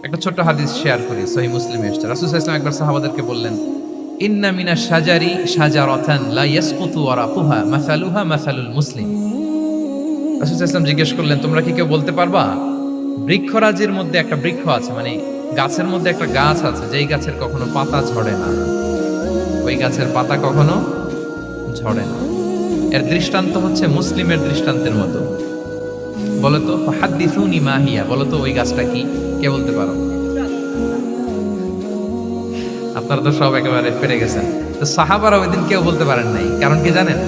একটা ছোট্ট হাদিস শেয়ার করি, সহিহ মুসলিমে এসেছে। রাসূল সাল্লাল্লাহু আলাইহি ওয়াসাল্লাম একবার সাহাবাদেরকে বললেন, ইন্না মিনাশ শাজারি শাজারাতান লা ইয়াসকুতু ওয়ারাকুহা মাসালুহা মাসালুল মুসলিম। রাসূল সাল্লাল্লাহু আলাইহি ওয়াসাল্লাম জিজ্ঞেস করলেন, তোমরা কি কেউ বলতে পারবা বৃক্ষরাজির মধ্যে একটা বৃক্ষ আছে, মানে গাছের মধ্যে একটা গাছ আছে যেই গাছের কখনো পাতা ঝরে না, ওই গাছের পাতা কখনো ঝরে না। এর দৃষ্টান্ত হচ্ছে মুসলিমের দৃষ্টান্তের মতো। বলতো হাদ্দিসুনি মা হিয়া, বলতো ওই গাছটা কি, কে বলতে পারো? আপনারা তো সব একেবারে পেরে গেছেন। তো সাহাবারা ওই দিন কেউ বলতে পারেন নাই, কারণ কি জানেন?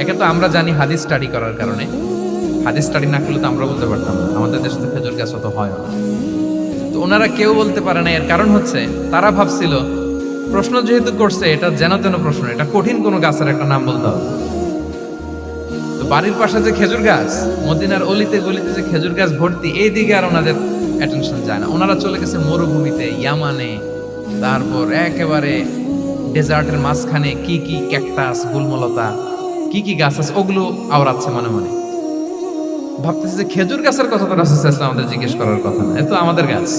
একে তো আমরা জানি হাদিস স্টাডি করার কারণে, হাদিস স্টাডি না করলে তো আমরা বলতে পারতাম না, আমাদের দেশে তো খেজুর গাছ অত হয় না। তো ওনারা কেউ বলতে পারে না, এর কারণ হচ্ছে তারা ভাবছিল প্রশ্ন যেহেতু করছে এটা যেন তেন প্রশ্ন, এটা কঠিন কোনো গাছের একটা নাম বলতে হবে। তো বাড়ির পাশে যে খেজুর গাছ, মদিনার অলিতে গলিতে যে খেজুর গাছ ভর্তি, এই দিকে আর ওনাদের অ্যাটেনশন যায় না। ওনারা চলে গেছে মরুভূমিতে, ইয়ামানে, তারপর একেবারে ডেজার্টের মাঝখানে কি কি ক্যাকটাস, গুলমলতা, কি কি গাছ আছে ওগুলো আওড়াচ্ছে মনে মনে। ভাবতেছে যে খেজুর গাছের কথা তো রাসূল সাল্লাল্লাহু আলাইহি ওয়াসাল্লাম আমাদের জিজ্ঞেস করার কথা না, এ তো আমাদের গাছ,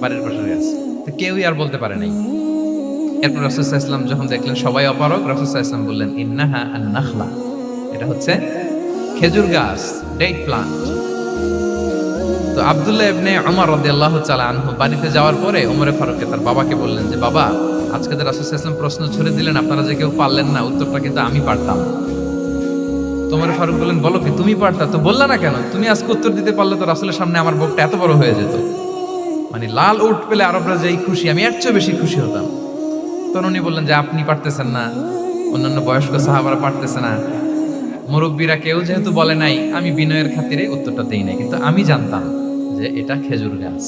বাড়ির পাশের গাছ। তো কেউই আর বলতে পারে নাই। এরপর রাসূল সাল্লাল্লাহু আলাইহি ওয়াসাল্লাম যখন দেখলেন সবাই অপারগ, রাসূল সাল্লাল্লাহু আলাইহি ওয়াসাল্লাম বললেন, ইন্নাহা আন-নাখলা, এটা হচ্ছে খেজুর গাছ, ডেট প্লান্ট। তো আব্দুল্লাহ ইবনে উমর রাদিয়াল্লাহু তাআলা আনহু বাড়িতে যাওয়ার পরে ওমরে ফারুককে তার বাবাকে বললেন যে, বাবা, আজকে তো রাসূল সাল্লাল্লাহু আলাইহি ওয়াসাল্লাম প্রশ্ন ছুড়ে দিলেন, আপনারা যে কেউ পারলেন না, উত্তরটা কিন্তু আমি পারতাম। তো ওমরে ফারুক বললেন, বলো কি তুমি পারতা? তো বললা না কেন? তুমি আজকে উত্তর দিতে পারলে তো রাসূলের সামনে আমার বুকটা এত বড় হয়ে যেত। মানে লাল উট পেলে আরবরা যেই খুশি, আমি এর চেয়ে বেশি খুশি হতাম। তখন উনি বললেন যে, আপনি পারতেছেন না, অন্যান্য বয়স্ক সাহাবারা পারতেছে না, মুরব্বীরা কেউ যেহেতু বলে নাই, আমি বিনয়ের খাতিরে উত্তরটা দেই নাই, কিন্তু আমি জানতাম যে এটা খেজুর গাছ।